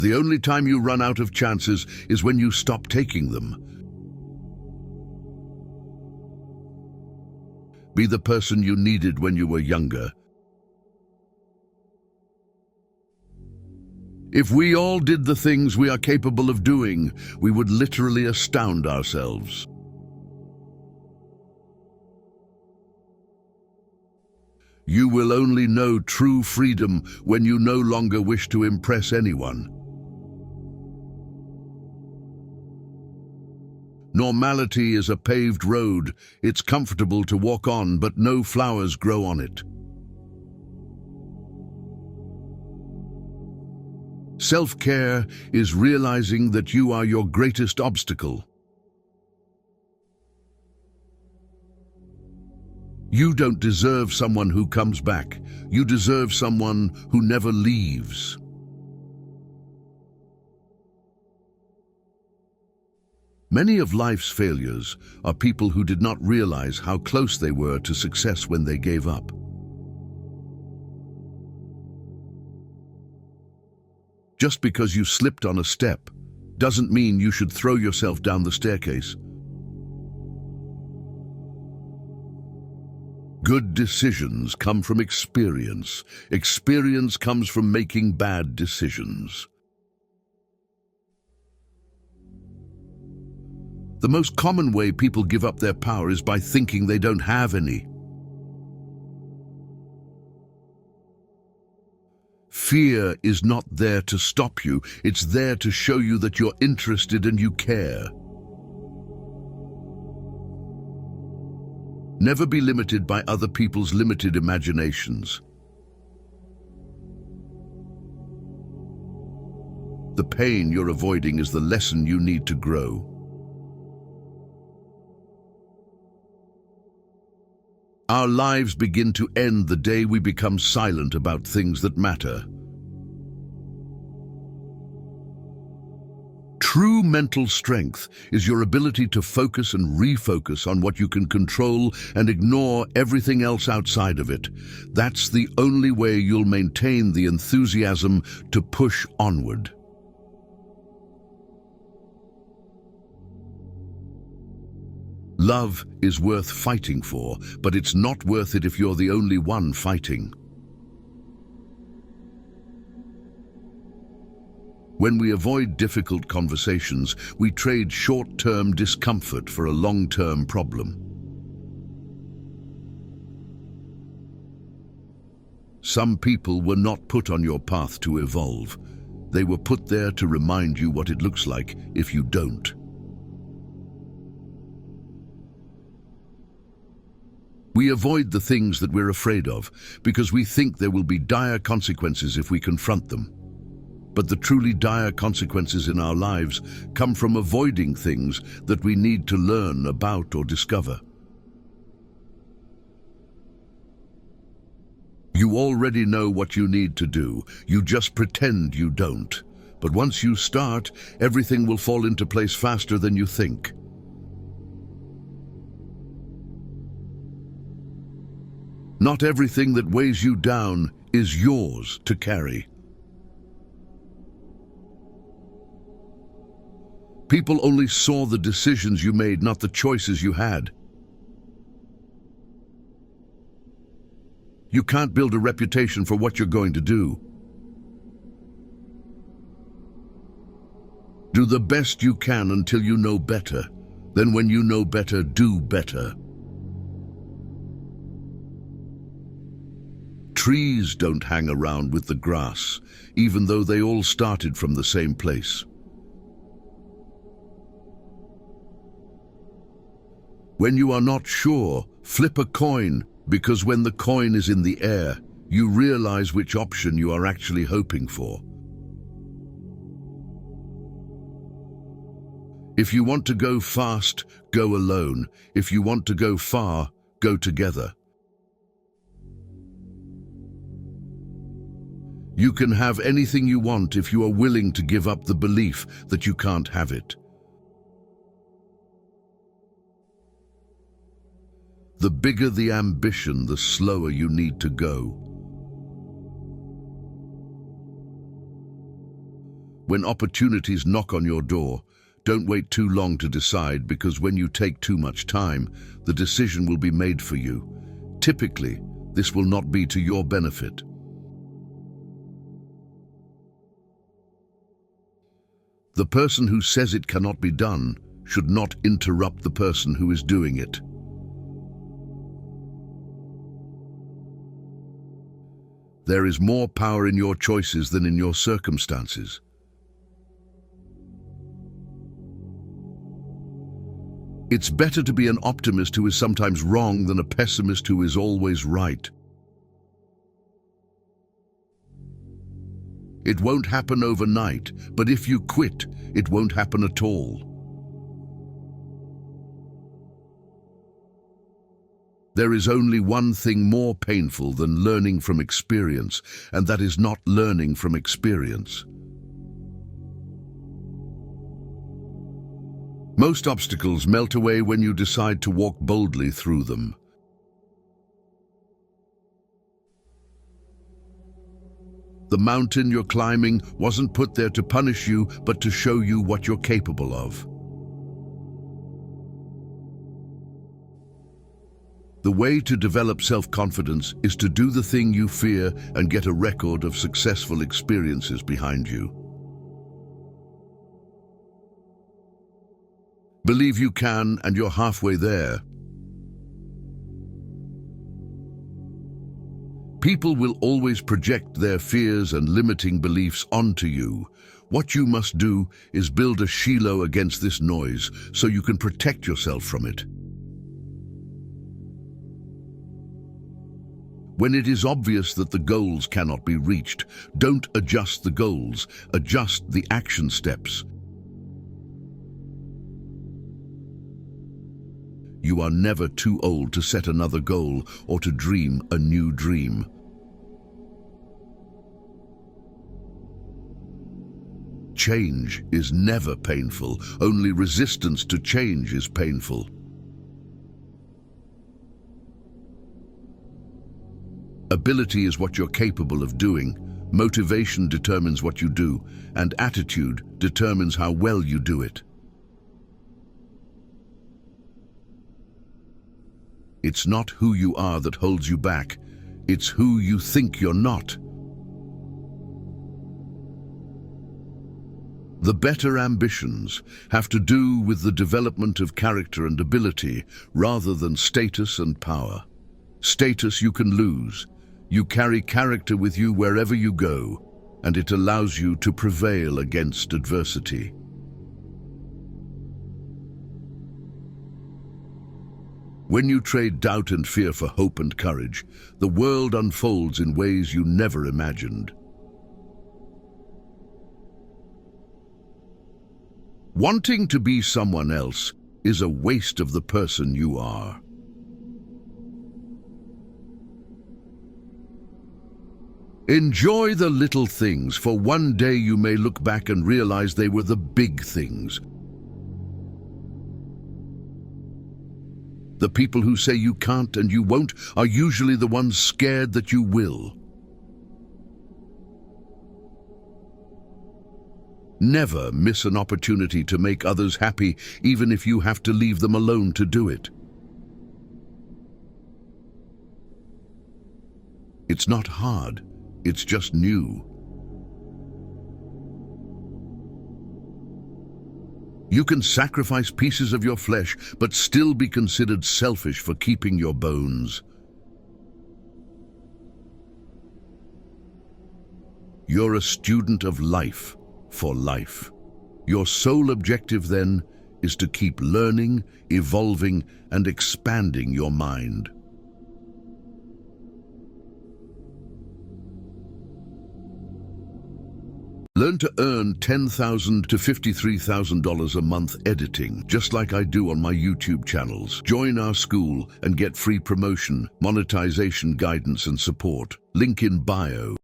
The only time you run out of chances is when you stop taking them. Be the person you needed when you were younger. If we all did the things we are capable of doing, we would literally astound ourselves. You will only know true freedom when you no longer wish to impress anyone. Normality is a paved road. It's comfortable to walk on, but no flowers grow on it. Self-care is realizing that you are your greatest obstacle. You don't deserve someone who comes back. You deserve someone who never leaves. Many of life's failures are people who did not realize how close they were to success when they gave up. Just because you slipped on a step doesn't mean you should throw yourself down the staircase. Good decisions come from experience. Experience comes from making bad decisions. The most common way people give up their power is by thinking they don't have any. Fear is not there to stop you. It's there to show you that you're interested and you care. Never be limited by other people's limited imaginations. The pain you're avoiding is the lesson you need to grow. Our lives begin to end the day we become silent about things that matter. True mental strength is your ability to focus and refocus on what you can control and ignore everything else outside of it. That's the only way you'll maintain the enthusiasm to push onward. Love is worth fighting for, but it's not worth it if you're the only one fighting. When we avoid difficult conversations, we trade short-term discomfort for a long-term problem. Some people were not put on your path to evolve. They were put there to remind you what it looks like if you don't. We avoid the things that we're afraid of because we think there will be dire consequences if we confront them. But the truly dire consequences in our lives come from avoiding things that we need to learn about or discover. You already know what you need to do. You just pretend you don't. But once you start, everything will fall into place faster than you think. Not everything that weighs you down is yours to carry. People only saw the decisions you made, not the choices you had. You can't build a reputation for what you're going to do. Do the best you can until you know better. Then when you know better, do better. Trees don't hang around with the grass, even though they all started from the same place. When you are not sure, flip a coin, because when the coin is in the air, you realize which option you are actually hoping for. If you want to go fast, go alone. If you want to go far, go together. You can have anything you want if you are willing to give up the belief that you can't have it. The bigger the ambition, the slower you need to go. When opportunities knock on your door, don't wait too long to decide, because when you take too much time, the decision will be made for you. Typically, this will not be to your benefit. The person who says it cannot be done should not interrupt the person who is doing it. There is more power in your choices than in your circumstances. It's better to be an optimist who is sometimes wrong than a pessimist who is always right. It won't happen overnight, but if you quit, it won't happen at all. There is only one thing more painful than learning from experience, and that is not learning from experience. Most obstacles melt away when you decide to walk boldly through them. The mountain you're climbing wasn't put there to punish you, but to show you what you're capable of. The way to develop self-confidence is to do the thing you fear and get a record of successful experiences behind you. Believe you can, and you're halfway there. People will always project their fears and limiting beliefs onto you. What you must do is build a shield against this noise so you can protect yourself from it. When it is obvious that the goals cannot be reached, don't adjust the goals, adjust the action steps. You are never too old to set another goal or to dream a new dream. Change is never painful. Only resistance to change is painful. Ability is what you're capable of doing. Motivation determines what you do, and attitude determines how well you do it. It's not who you are that holds you back. It's who you think you're not. The better ambitions have to do with the development of character and ability rather than status and power. Status you can lose. You carry character with you wherever you go, and it allows you to prevail against adversity. When you trade doubt and fear for hope and courage, the world unfolds in ways you never imagined. Wanting to be someone else is a waste of the person you are. Enjoy the little things, for one day you may look back and realize they were the big things. The people who say you can't and you won't are usually the ones scared that you will. Never miss an opportunity to make others happy, even if you have to leave them alone to do it. It's not hard, it's just new. You can sacrifice pieces of your flesh, but still be considered selfish for keeping your bones. You're a student of life for life. Your sole objective, then, is to keep learning, evolving, and expanding your mind. Learn to earn $10,000 to $53,000 a month editing, just like I do on my YouTube channels. Join our school and get free promotion, monetization guidance and support. Link in bio.